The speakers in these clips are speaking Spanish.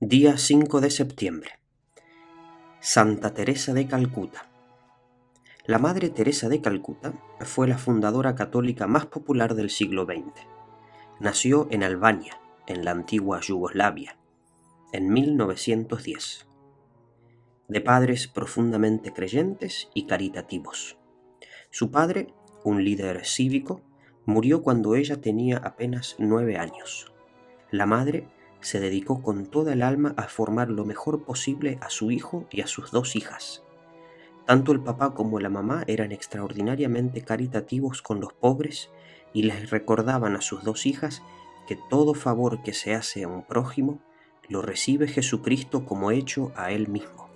Día 5 de septiembre. Santa Teresa de Calcuta. La Madre Teresa de Calcuta fue la fundadora católica más popular del siglo XX. Nació en Albania, en la antigua Yugoslavia, en 1910. De padres profundamente creyentes y caritativos. Su padre, un líder cívico, murió cuando ella tenía apenas 9 años. La madre se dedicó con toda el alma a formar lo mejor posible a su hijo y a sus 2 hijas. Tanto el papá como la mamá eran extraordinariamente caritativos con los pobres y les recordaban a sus 2 hijas que todo favor que se hace a un prójimo lo recibe Jesucristo como hecho a él mismo.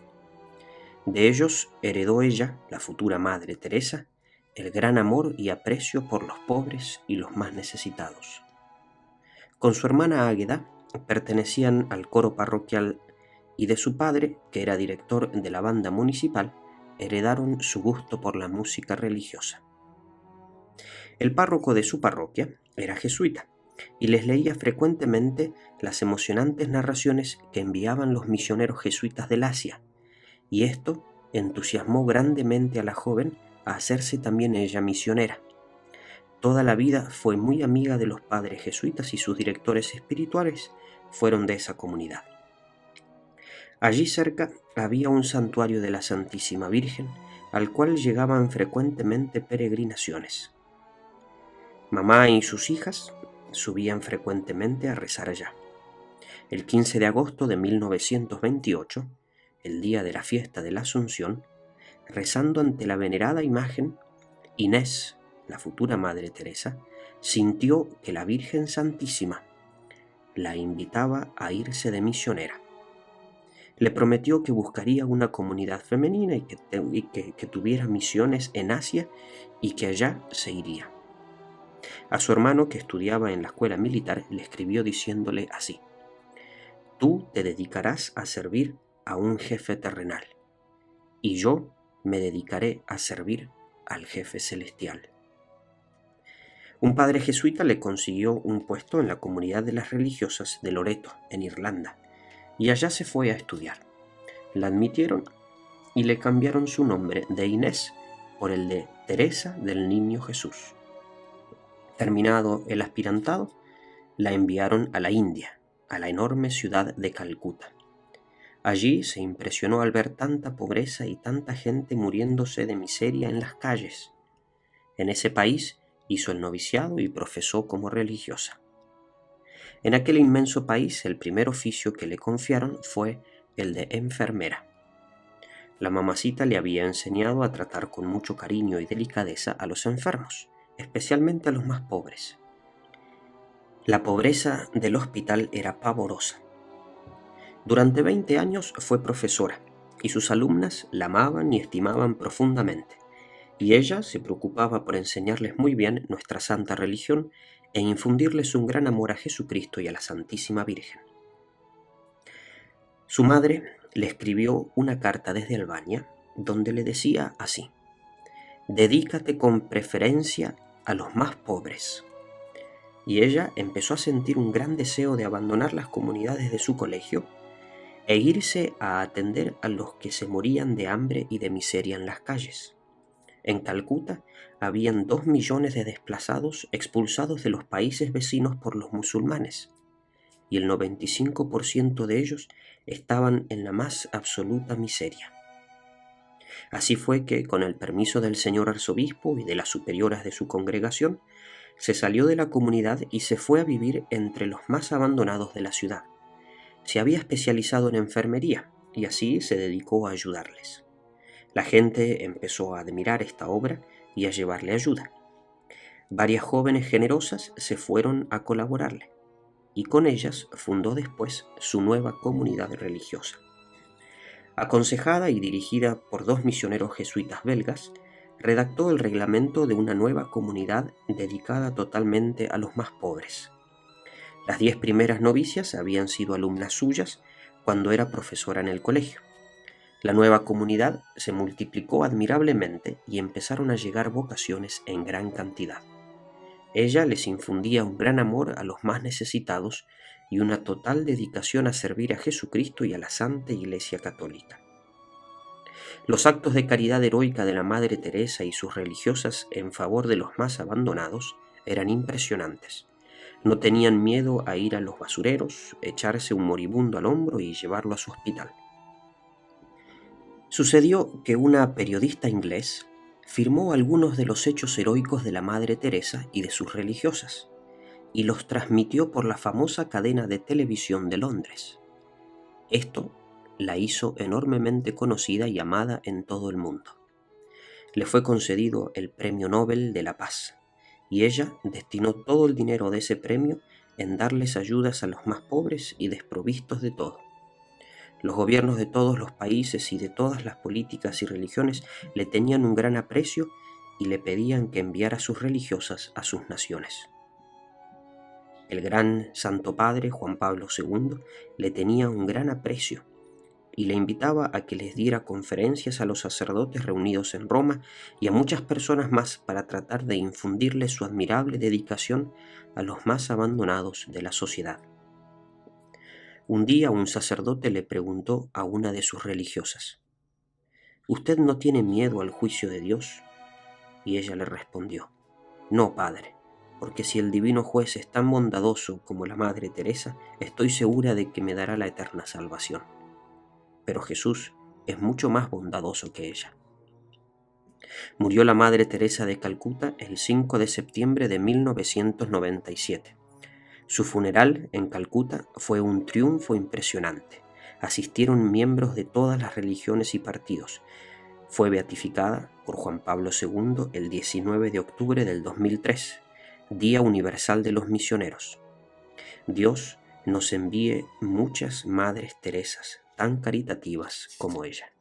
De ellos heredó ella, la futura Madre Teresa, el gran amor y aprecio por los pobres y los más necesitados. Con su hermana Águeda pertenecían al coro parroquial y de su padre, que era director de la banda municipal, heredaron su gusto por la música religiosa. El párroco de su parroquia era jesuita y les leía frecuentemente las emocionantes narraciones que enviaban los misioneros jesuitas del Asia, y esto entusiasmó grandemente a la joven a hacerse también ella misionera. Toda la vida fue muy amiga de los padres jesuitas y sus directores espirituales fueron de esa comunidad. Allí cerca había un santuario de la Santísima Virgen, al cual llegaban frecuentemente peregrinaciones. Mamá y sus hijas subían frecuentemente a rezar allá. El 15 de agosto de 1928, el día de la fiesta de la Asunción, rezando ante la venerada imagen, Inés, la futura Madre Teresa, sintió que la Virgen Santísima la invitaba a irse de misionera. Le prometió que buscaría una comunidad femenina y que tuviera misiones en Asia y que allá se iría. A su hermano, que estudiaba en la escuela militar, le escribió diciéndole así: «Tú te dedicarás a servir a un jefe terrenal, y yo me dedicaré a servir al jefe celestial». Un padre jesuita le consiguió un puesto en la comunidad de las religiosas de Loreto, en Irlanda, y allá se fue a estudiar. La admitieron y le cambiaron su nombre de Inés por el de Teresa del Niño Jesús. Terminado el aspirantado, la enviaron a la India, a la enorme ciudad de Calcuta. Allí se impresionó al ver tanta pobreza y tanta gente muriéndose de miseria en las calles. En ese país hizo el noviciado y profesó como religiosa. En aquel inmenso país, el primer oficio que le confiaron fue el de enfermera. La mamacita le había enseñado a tratar con mucho cariño y delicadeza a los enfermos, especialmente a los más pobres. La pobreza del hospital era pavorosa. Durante 20 años fue profesora, y sus alumnas la amaban y estimaban profundamente, y ella se preocupaba por enseñarles muy bien nuestra santa religión e infundirles un gran amor a Jesucristo y a la Santísima Virgen. Su madre le escribió una carta desde Albania donde le decía así: «Dedícate con preferencia a los más pobres». Y ella empezó a sentir un gran deseo de abandonar las comunidades de su colegio e irse a atender a los que se morían de hambre y de miseria en las calles. En Calcuta habían 2 millones de desplazados expulsados de los países vecinos por los musulmanes, y el 95% de ellos estaban en la más absoluta miseria. Así fue que, con el permiso del señor arzobispo y de las superioras de su congregación, se salió de la comunidad y se fue a vivir entre los más abandonados de la ciudad. Se había especializado en enfermería y así se dedicó a ayudarles. La gente empezó a admirar esta obra y a llevarle ayuda. Varias jóvenes generosas se fueron a colaborarle, y con ellas fundó después su nueva comunidad religiosa. Aconsejada y dirigida por 2 misioneros jesuitas belgas, redactó el reglamento de una nueva comunidad dedicada totalmente a los más pobres. Las 10 primeras novicias habían sido alumnas suyas cuando era profesora en el colegio. La nueva comunidad se multiplicó admirablemente y empezaron a llegar vocaciones en gran cantidad. Ella les infundía un gran amor a los más necesitados y una total dedicación a servir a Jesucristo y a la Santa Iglesia Católica. Los actos de caridad heroica de la Madre Teresa y sus religiosas en favor de los más abandonados eran impresionantes. No tenían miedo a ir a los basureros, echarse un moribundo al hombro y llevarlo a su hospital. Sucedió que una periodista inglés firmó algunos de los hechos heroicos de la Madre Teresa y de sus religiosas, y los transmitió por la famosa cadena de televisión de Londres. Esto la hizo enormemente conocida y amada en todo el mundo. Le fue concedido el Premio Nobel de la Paz, y ella destinó todo el dinero de ese premio en darles ayudas a los más pobres y desprovistos de todo. Los gobiernos de todos los países y de todas las políticas y religiones le tenían un gran aprecio y le pedían que enviara sus religiosas a sus naciones. El gran Santo Padre Juan Pablo II le tenía un gran aprecio y le invitaba a que les diera conferencias a los sacerdotes reunidos en Roma y a muchas personas más para tratar de infundirles su admirable dedicación a los más abandonados de la sociedad. Un día un sacerdote le preguntó a una de sus religiosas: ¿Usted no tiene miedo al juicio de Dios? Y ella le respondió: No, padre, porque si el divino juez es tan bondadoso como la Madre Teresa, estoy segura de que me dará la eterna salvación. Pero Jesús es mucho más bondadoso que ella. Murió la Madre Teresa de Calcuta el 5 de septiembre de 1997. Su funeral en Calcuta fue un triunfo impresionante. Asistieron miembros de todas las religiones y partidos. Fue beatificada por Juan Pablo II el 19 de octubre del 2003, Día Universal de los Misioneros. Dios nos envíe muchas Madres Teresas tan caritativas como ella.